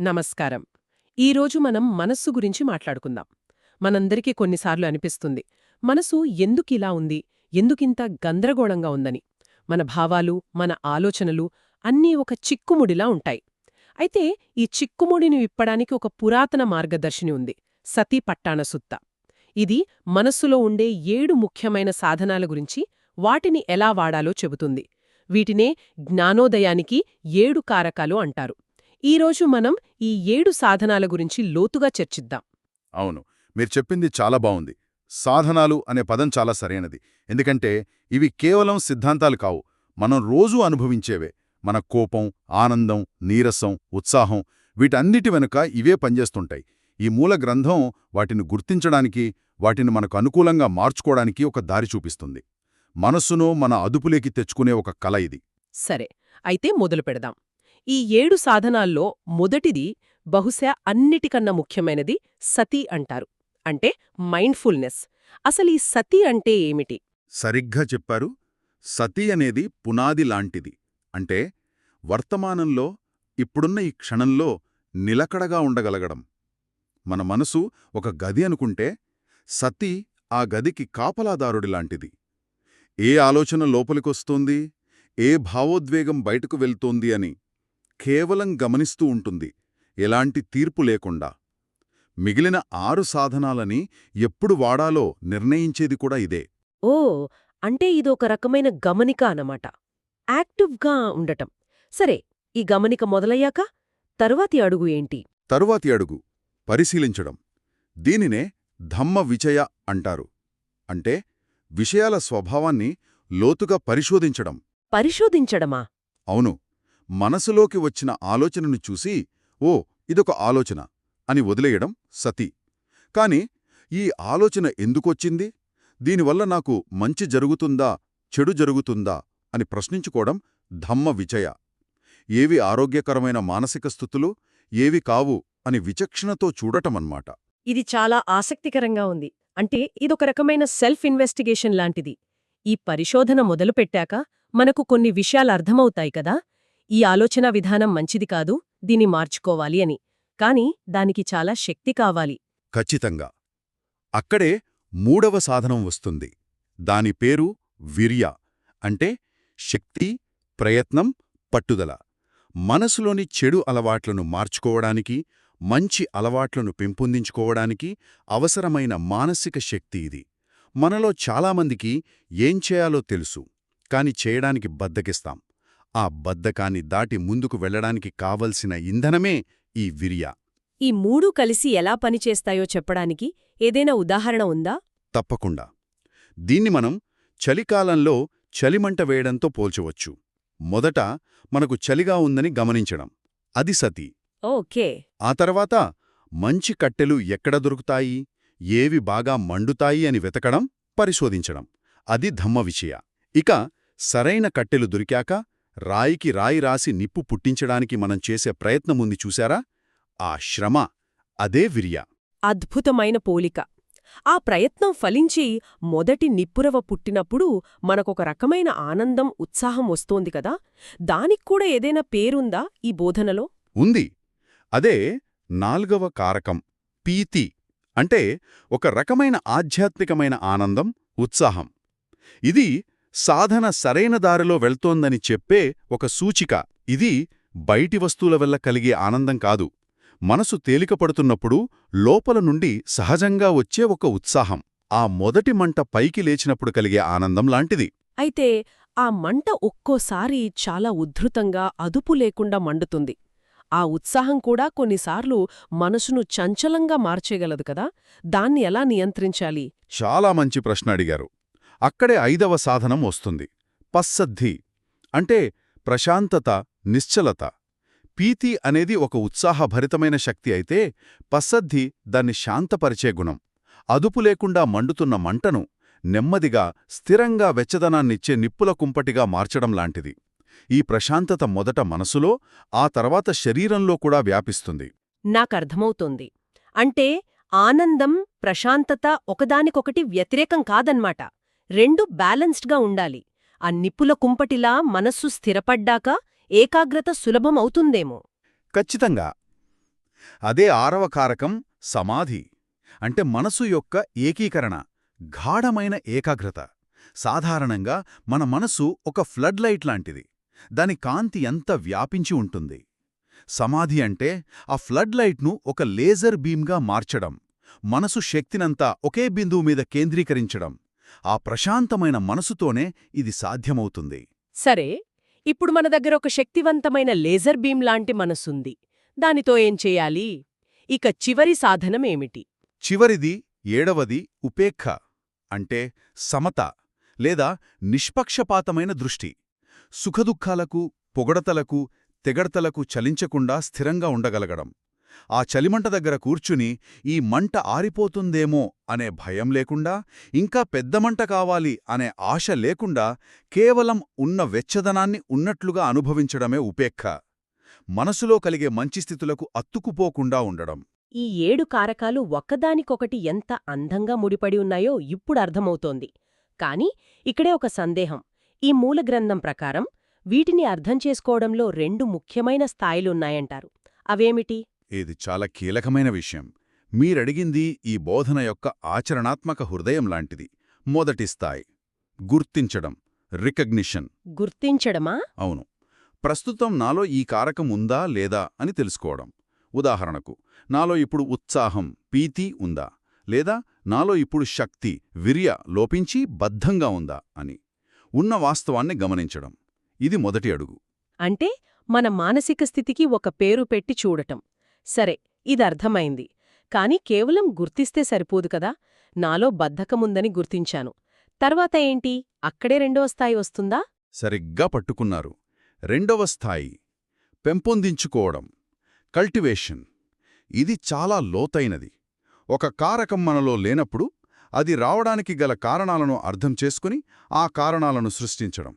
నమస్కారం. ఈరోజు మనం మనస్సు గురించి మాట్లాడుకుందాం. మనందరికీ కొన్నిసార్లు అనిపిస్తుంది, మనసు ఎందుకిలా ఉంది, ఎందుకింత గందరగోళంగా ఉందని. మన భావాలు, మన ఆలోచనలు అన్నీ ఒక చిక్కుముడిలా ఉంటాయి. అయితే ఈ చిక్కుముడిని విప్పడానికి ఒక పురాతన మార్గదర్శిని ఉంది, సతీ పట్టాణ సుత్త. ఇది మనస్సులో ఉండే 7 ముఖ్యమైన సాధనాల గురించి, వాటిని ఎలా వాడాలో చెబుతుంది. వీటినే జ్ఞానోదయానికి 7 కారకాలు అంటారు. ఈరోజు మనం ఈ 7 సాధనాల గురించి లోతుగా చర్చిద్దాం. అవును, మీరు చెప్పింది చాలా బావుంది. సాధనాలు అనే పదం చాలా సరైనది. ఎందుకంటే ఇవి కేవలం సిద్ధాంతాలు కావు, మనం రోజూ అనుభవించేవే. మన కోపం, ఆనందం, నీరసం, ఉత్సాహం వీటన్నిటి వెనుక ఇవే పనిచేస్తుంటాయి. ఈ మూల గ్రంథం వాటిని గుర్తించడానికి, వాటిని మనకు అనుకూలంగా మార్చుకోవడానికి ఒక దారి చూపిస్తుంది. మనస్సును మన అదుపులోకి తెచ్చుకునే ఒక కల ఇది. సరే, అయితే మొదలు పెడదాం. ఈ 7 సాధనాల్లో మొదటిది, బహుశా అన్నిటికన్నా ముఖ్యమైనది, సతి అంటారు. అంటే మైండ్ఫుల్నెస్. అసలీ సతి అంటే ఏమిటి? సరిగ్గా చెప్పారు. సతి అనేది పునాది లాంటిది. అంటే వర్తమానంలో, ఇప్పుడున్న ఈ క్షణంలో నిలకడగా ఉండగలగడం. మన మనసు ఒక గది అనుకుంటే, సతి ఆ గదికి కాపలాదారుడిలాంటిది. ఏ ఆలోచన లోపలికొస్తోంది, ఏ భావోద్వేగం బయటకు వెళ్తోంది అని కేవలం గమనిస్తూ ఉంటుంది, ఎలాంటి తీర్పు లేకుండా. మిగిలిన 6 సాధనాలని ఎప్పుడు వాడాలో నిర్ణయించేది కూడా ఇదే. ఓ, అంటే ఇదొక రకమైన గమనిక అన్నమాట. యాక్టివ్గా ఉండటం. సరే, ఈ గమనిక మొదలయ్యాక తరువాతి అడుగు ఏంటి? తరువాతి అడుగు పరిశీలించడం. దీనినే ధమ్మ విచయ అంటారు. అంటే విషయాల స్వభావాన్ని లోతుగా పరిశోధించడం. పరిశోధించడమా? అవును, మనసులోకి వచ్చిన ఆలోచనను చూసి, ఓ ఇదొక ఆలోచన అని వదిలేయడం సతి. కాని ఈ ఆలోచన ఎందుకొచ్చింది, దీనివల్ల నాకు మంచి జరుగుతుందా, చెడు జరుగుతుందా అని ప్రశ్నించుకోవడం ధమ్మ విచయ. ఏవి ఆరోగ్యకరమైన మానసిక స్థితులు, ఏవి కావు అని విచక్షణతో చూడటమన్నమాట. ఇది చాలా ఆసక్తికరంగా ఉంది. అంటే ఇదొక రకమైన సెల్ఫ్ ఇన్వెస్టిగేషన్ లాంటిది. ఈ పరిశోధన మొదలుపెట్టాక మనకు కొన్ని విషయాలు అర్థమవుతాయి కదా. ఈ ఆలోచనా విధానం మంచిది కాదు, దీన్ని మార్చుకోవాలి అని. కాని దానికి చాలా శక్తి కావాలి. ఖచ్చితంగా. అక్కడే 3వ సాధనం వస్తుంది. దాని పేరు వీర్య. అంటే శక్తి, ప్రయత్నం, పట్టుదల. మనసులోని చెడు అలవాట్లను మార్చుకోవడానికి, మంచి అలవాట్లను పెంపొందించుకోవడానికి అవసరమైన మానసిక శక్తి ఇది. మనలో చాలామందికి ఏం చేయాలో తెలుసు, కాని చేయడానికి బద్ధకిస్తాం. ఆ బద్ధకాన్ని దాటి ముందుకు వెళ్లడానికి కావలసిన ఇంధనమే ఈ వీర్య. ఈ 3 కలిసి ఎలా పనిచేస్తాయో చెప్పడానికి ఏదైనా ఉదాహరణ ఉందా? తప్పకుండా. దీన్ని మనం చలికాలంలో చలిమంట వేయడంతో పోల్చవచ్చు. మొదట మనకు చలిగా ఉందని గమనించడం, అది సతి. ఓకే. ఆ తర్వాత మంచి కట్టెలు ఎక్కడ దొరుకుతాయి, ఏవి బాగా మండుతాయి అని వెతకడం, పరిశోధించడం, అది ధమ్మ విషయ. ఇక సరైన కట్టెలు దొరికాక రాయికి రాయి రాసి నిప్పు పుట్టించడానికి మనం చేసే ప్రయత్నముంది చూశారా, ఆ శ్రమ, అదే వీర్య. అద్భుతమైన పోలిక. ఆ ప్రయత్నం ఫలించి మొదటి నిప్పురవ పుట్టినప్పుడు మనకొక రకమైన ఆనందం, ఉత్సాహం వస్తోంది కదా. దానిక్కూడా ఏదైనా పేరుందా ఈ బోధనలో? ఉంది. అదే 4వ కారకం, పీతి. అంటే ఒక రకమైన ఆధ్యాత్మికమైన ఆనందం, ఉత్సాహం. ఇది సాధన సరైన దారిలో వెళ్తోందని చెప్పే ఒక సూచిక. ఇది బయటి వస్తువుల వల్ల కలిగే ఆనందం కాదు, మనసు తేలికపడుతున్నప్పుడు లోపల నుండి సహజంగా వచ్చే ఒక ఉత్సాహం. ఆ మొదటి మంట పైకి లేచినప్పుడు కలిగే ఆనందం లాంటిది. అయితే ఆ మంట ఒక్కోసారి చాలా ఉద్ధృతంగా, అదుపు లేకుండా మండుతుంది. ఆ ఉత్సాహం కూడా కొన్నిసార్లు మనసును చంచలంగా మార్చేయగలదు కదా. దాన్ని ఎలా నియంత్రించాలి? చాలా మంచి ప్రశ్న అడిగారు. అక్కడే 5వ సాధనం వస్తుంది, పస్సద్ధి. అంటే ప్రశాంతత, నిశ్చలత. పీతి అనేది ఒక ఉత్సాహభరితమైన శక్తి అయితే, పస్సద్ధి దాన్ని శాంతపరిచే గుణం. అదుపు లేకుండా మండుతున్న మంటను నెమ్మదిగా, స్థిరంగా వెచ్చదనాన్నిచ్చే నిప్పుల కుంపటిగా మార్చడం లాంటిది. ఈ ప్రశాంతత మొదట మనసులో, ఆ తర్వాత శరీరంలో కూడా వ్యాపిస్తుంది. నాకర్థమవుతోంది. అంటే ఆనందం, ప్రశాంతత ఒకదానికొకటి వ్యతిరేకం కాదన్మాట. రెండు బ్యాలెన్స్డ్గా ఉండాలి. ఆ నిప్పుల కుంపటిలా మనస్సు స్థిరపడ్డాక ఏకాగ్రత సులభమవుతుందేమో. ఖచ్చితంగా. అదే 6వ కారకం సమాధి. అంటే మనసు యొక్క ఏకీకరణ, గాఢమైన ఏకాగ్రత. సాధారణంగా మన మనసు ఒక ఫ్లడ్ లైట్ లాంటిది. దాని కాంతి ఎంత వ్యాపించి ఉంటుంది. సమాధి అంటే ఆ ఫ్లడ్ లైట్ను ఒక లేజర్ బీమ్గా మార్చడం, మనసు శక్తినంతా ఒకే బిందువు మీద కేంద్రీకరించడం. ఆ ప్రశాంతమైన మనసుతోనే ఇది సాధ్యమవుతుంది. సరే, ఇప్పుడు మన దగ్గర ఒక శక్తివంతమైన లేజర్ బీమ్ లాంటి మనసుంది. దానితో ఏం చేయాలి? ఇక చివరి సాధనమేమిటి? చివరిది 7వది ఉపేక్ష, అంటే సమత లేదా నిష్పక్షపాతమైన దృష్టి. సుఖదుఖాలకు, పొగడతలకు, తెగడతలకు చలించకుండా స్థిరంగా ఉండగలగడం. ఆ చలిమంట దగ్గర కూర్చుని ఈ మంట ఆరిపోతుందేమో అనే భయం లేకుండా, ఇంకా పెద్ద మంట కావాలి అనే ఆశ లేకుండా కేవలం ఉన్న వెచ్చదనాన్ని ఉన్నట్లుగా అనుభవించడమే ఉపేక్ష. మనసులో కలిగే మంచి స్థితులకు అత్తుకుపోకుండా ఉండడం. ఈ 7 కారకాలు ఒక్కదానికొకటి ఎంత అందంగా ముడిపడి ఉన్నాయో ఇప్పుడు అర్థమవుతోంది. కాని ఇక్కడే ఒక సందేహం. ఈ మూల గ్రంథం ప్రకారం వీటిని అర్థం చేసుకోవడంలో 2 ముఖ్యమైన స్థాయిలున్నాయంటారు. అవేమిటి? ఇది చాలా కీలకమైన విషయం. మీరడిగింది ఈ బోధన యొక్క ఆచరణాత్మక హృదయం లాంటిది. మొదటి స్థాయి గుర్తించడం, రికగ్నిషన్. గుర్తించడమా? అవును. ప్రస్తుతం నాలో ఈ కారకం ఉందా లేదా అని తెలుసుకోవడం. ఉదాహరణకు, నాలో ఇప్పుడు ఉత్సాహం, పీతి ఉందా, లేదా నాలో ఇప్పుడు శక్తి, వీర్య లోపించి బద్ధంగా ఉందా అని. ఉన్న వాస్తవాన్ని గమనించడం. ఇది మొదటి అడుగు. అంటే మన మానసిక స్థితికి ఒక పేరు పెట్టి చూడటం. సరే, ఇదర్థమైంది. కాని కేవలం గుర్తిస్తే సరిపోదు కదా. నాలో బద్ధకముందని గుర్తించాను. తర్వాత ఏంటి? అక్కడే 2వ స్థాయి వస్తుందా? సరిగ్గా పట్టుకున్నారు. 2వ స్థాయి పెంపొందించుకోవడం, కల్టివేషన్. ఇది చాలా లోతైనది. ఒక కారకం మనలో లేనప్పుడు అది రావడానికి గల కారణాలను అర్థం చేసుకుని ఆ కారణాలను సృష్టించడం.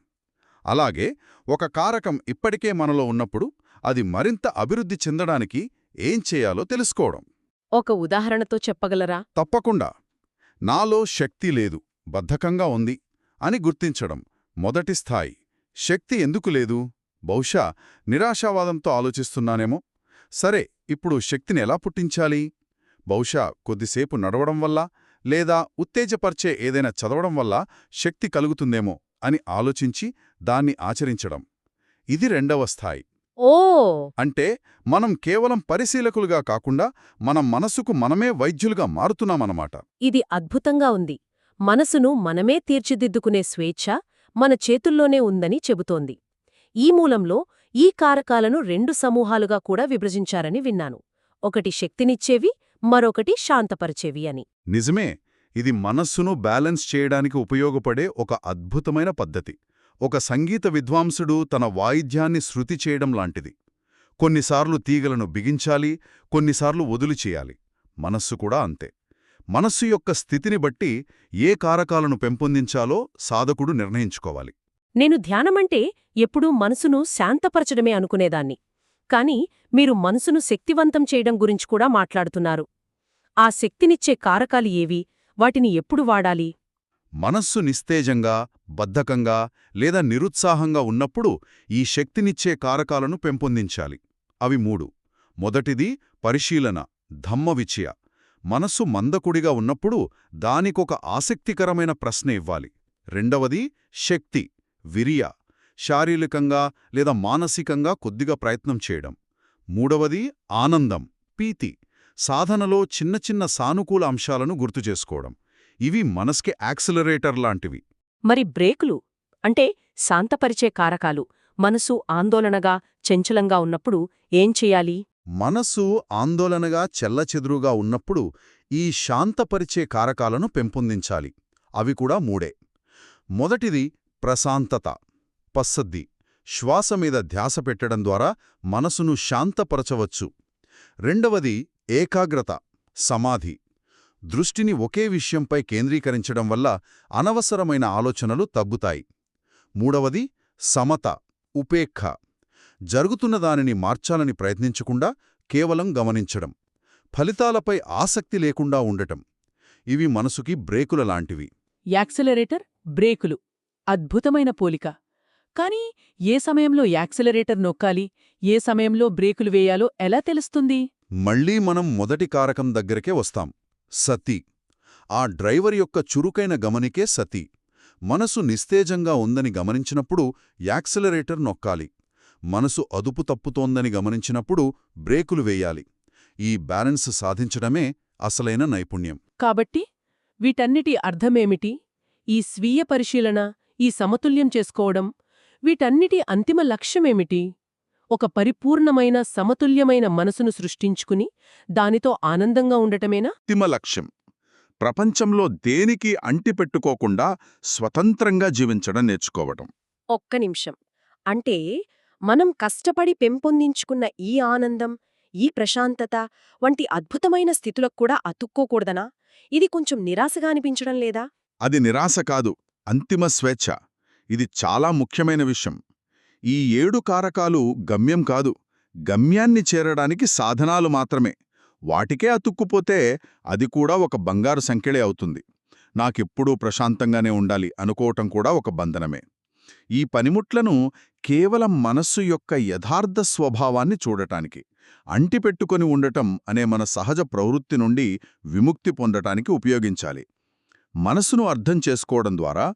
అలాగే ఒక కారకం ఇప్పటికే మనలో ఉన్నప్పుడు అది మరింత అభివృద్ధి చెందడానికి ఏం చేయాలో తెలుసుకోవడం. ఒక ఉదాహరణతో చెప్పగలరా? తప్పకుండా. నాలో శక్తి లేదు, బద్ధకంగా ఉంది అని గుర్తించడం మొదటి స్థాయి. శక్తి ఎందుకు లేదు? బహుశా నిరాశావాదంతో ఆలోచిస్తున్నానేమో. సరే, ఇప్పుడు శక్తిని ఎలా పుట్టించాలి? బహుశా కొద్దిసేపు నడవడం వల్ల, లేదా ఉత్తేజపర్చే ఏదైనా చదవడం వల్ల శక్తి కలుగుతుందేమో అని ఆలోచించి దాన్ని ఆచరించడం. ఇది 2వ స్థాయి. ఓ! అంటే మనం కేవలం పరిశీలకులుగా కాకుండా మన మనసుకు మనమే వైద్యులుగా మారుతున్నామన్నమాట. ఇది అద్భుతంగా ఉంది. మనసును మనమే తీర్చిదిద్దుకునే స్వేచ్ఛ మన చేతుల్లోనే ఉందని చెబుతోంది. ఈ మూలంలో ఈ కారకాలను 2 సమూహాలుగా కూడా విభజించారని విన్నాను. ఒకటి శక్తినిచ్చేవి, మరొకటి శాంతపరిచేవి అని. నిజమే. ఇది మనస్సును బ్యాలెన్స్ చేయడానికి ఉపయోగపడే ఒక అద్భుతమైన పద్ధతి. ఒక సంగీత విద్వాంసుడు తన వాయిద్యాన్ని శృతి చేయడం లాంటిది. కొన్నిసార్లు తీగలను బిగించాలి, కొన్నిసార్లు వదులు చేయాలి. మనస్సు కూడా అంతే. మనస్సు యొక్క స్థితిని బట్టి ఏ కారకాలను పెంపొందించాలో సాధకుడు నిర్ణయించుకోవాలి. నేను ధ్యానమంటే ఎప్పుడూ మనసును శాంతపరచడమే అనుకునేదాన్ని. కాని మీరు మనసును శక్తివంతం చేయడం గురించి కూడా మాట్లాడుతున్నారు. ఆ శక్తినిచ్చే కారకాలు ఏవి? వాటిని ఎప్పుడు వాడాలి? మనస్సు నిస్తేజంగా, బద్ధకంగా లేదా నిరుత్సాహంగా ఉన్నప్పుడు ఈ శక్తినిచ్చే కారకాలను పెంపొందించాలి. అవి 3. మొదటిది పరిశీలన, ధమ్మవిచయ. మనస్సు మందకుడిగా ఉన్నప్పుడు దానికొక ఆసక్తికరమైన ప్రశ్న ఇవ్వాలి. 2వది శక్తి, వీర్య. శారీరకంగా లేదా మానసికంగా కొద్దిగా ప్రయత్నం చేయడం. 3వది ఆనందం, పీతి. సాధనలో చిన్న చిన్న సానుకూల అంశాలను గుర్తుచేసుకోవడం. ఇవి మనస్కి యాక్సిలరేటర్ లాంటివి. మరి బ్రేకులు అంటే శాంతపరిచే కారకాలు మనసు ఆందోళనగా, చంచలంగా ఉన్నప్పుడు ఏం చెయ్యాలి? మనస్సు ఆందోళనగా చెల్లచెదురుగా ఉన్నప్పుడు ఈ శాంతపరిచే కారకాలను పెంపొందించాలి. అవి కూడా 3. మొదటిది ప్రశాంతత, పస్సద్ది. శ్వాస మీద ధ్యాస పెట్టడం ద్వారా మనసును శాంతపరచవచ్చు. 2వది ఏకాగ్రత, సమాధి. దృష్టిని ఒకే విషయంపై కేంద్రీకరించడం వల్ల అనవసరమైన ఆలోచనలు తగ్గుతాయి. 3వది సమత, ఉపేక్ష. జరుగుతున్న దానిని మార్చాలని ప్రయత్నించకుండా కేవలం గమనించడం. ఫలితాలపై ఆసక్తి లేకుండా ఉండటం. ఇవి మనసుకి బ్రేకుల లాంటివి. యాక్సిలరేటర్, బ్రేకులు. అద్భుతమైన పోలిక. కానీ ఏ సమయంలో యాక్సిలరేటర్ నొక్కాలి, ఏ సమయంలో బ్రేకులు వేయాలో ఎలా తెలుస్తుంది? మళ్ళీ మనం మొదటి కారకం దగ్గరకే వస్తాం. సతి. ఆ డ్రైవర్ యొక్క చురుకైన గమనికే సతి. మనసు నిస్తేజంగా ఉందని గమనించినప్పుడు యాక్సిలరేటర్ నొక్కాలి. మనసు అదుపు తప్పుతోందని గమనించినప్పుడు బ్రేకులు వేయాలి. ఈ బ్యాలెన్స్ సాధించడమే అసలైన నైపుణ్యం. కాబట్టి వీటన్నిటి అర్థమేమిటి? ఈ స్వీయ పరిశీలన, ఈ సమతుల్యం చేసుకోవడం, వీటన్నిటి అంతిమ లక్ష్యమేమిటి? ఒక పరిపూర్ణమైన సమతుల్యమైన మనసును సృష్టించుకుని దానితో ఆనందంగా ఉండటమేనా? అంతిమ లక్ష్యం ప్రపంచంలో దేనికి అంటిపెట్టుకోకుండా స్వతంత్రంగా జీవించడం నేర్చుకోవటం. ఒక్క నిమిషం. అంటే మనం కష్టపడి పెంపొందించుకున్న ఈ ఆనందం, ఈ ప్రశాంతత వంటి అద్భుతమైన స్థితులకు కూడా అతుక్కోకూడదనా? ఇది కొంచెం నిరాశగా అనిపించడం లేదా? అది నిరాశ కాదు, అంతిమ స్వేచ్ఛ. ఇది చాలా ముఖ్యమైన విషయం. ఈ 7 కారకాలు గమ్యం కాదు, గమ్యాన్ని చేరడానికి సాధనాలు మాత్రమే. వాటికే అతుక్కుపోతే అది కూడా ఒక బంగారు సంకెళే అవుతుంది. నాకెప్పుడూ ప్రశాంతంగానే ఉండాలి అనుకోవటం కూడా ఒక బంధనమే. ఈ పనిముట్లను కేవలం మనస్సు యొక్క యథార్థ స్వభావాన్ని చూడటానికి, అంటిపెట్టుకొని ఉండటం అనే మన సహజ ప్రవృత్తి నుండి విముక్తి పొందటానికి ఉపయోగించాలి. మనసును అర్థం చేసుకోవడం ద్వారా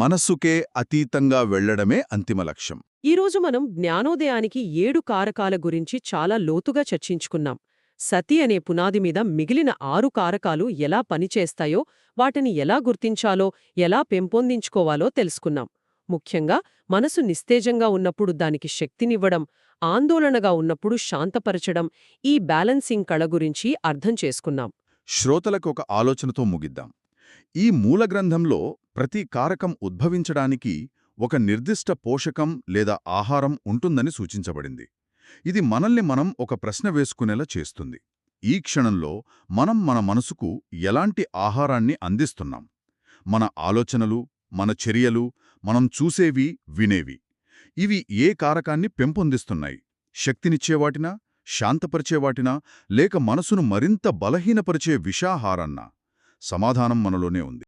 మనస్సుకే అతీతంగా వెళ్లడమే అంతిమ లక్ష్యం. ఈరోజు మనం జ్ఞానోదయానికి 7 కారకాల గురించి చాలా లోతుగా చర్చించుకున్నాం. సతి అనే పునాది మీద మిగిలిన 6 కారకాలు ఎలా పనిచేస్తాయో, వాటిని ఎలా గుర్తించాలో, ఎలా పెంపొందించుకోవాలో తెలుసుకున్నాం. ముఖ్యంగా మనసు నిస్తేజంగా ఉన్నప్పుడు దానికి శక్తినివ్వడం, ఆందోళనగా ఉన్నప్పుడు శాంతపరచడం, ఈ బ్యాలెన్సింగ్ కళ గురించి అర్థం చేసుకున్నాం. శ్రోతలకు ఒక ఆలోచనతో ముగిద్దాం. ఈ మూలగ్రంథంలో ప్రతి కారకం ఉద్భవించడానికి ఒక నిర్దిష్ట పోషకం లేదా ఆహారం ఉంటుందని సూచించబడింది. ఇది మనల్ని మనం ఒక ప్రశ్న వేసుకునేలా చేస్తుంది. ఈ క్షణంలో మనం మన మనసుకు ఎలాంటి ఆహారాన్ని అందిస్తున్నాం? మన ఆలోచనలు, మన చర్యలు, మనం చూసేవి, వినేవి, ఇవి ఏ కారకాన్ని పెంపొందిస్తున్నాయి? శక్తినిచ్చేవాటినా, శాంతపరిచేవాటినా, లేక మనసును మరింత బలహీనపరిచే విషాహారాన్నా? సమాధానం మనలోనే ఉంది.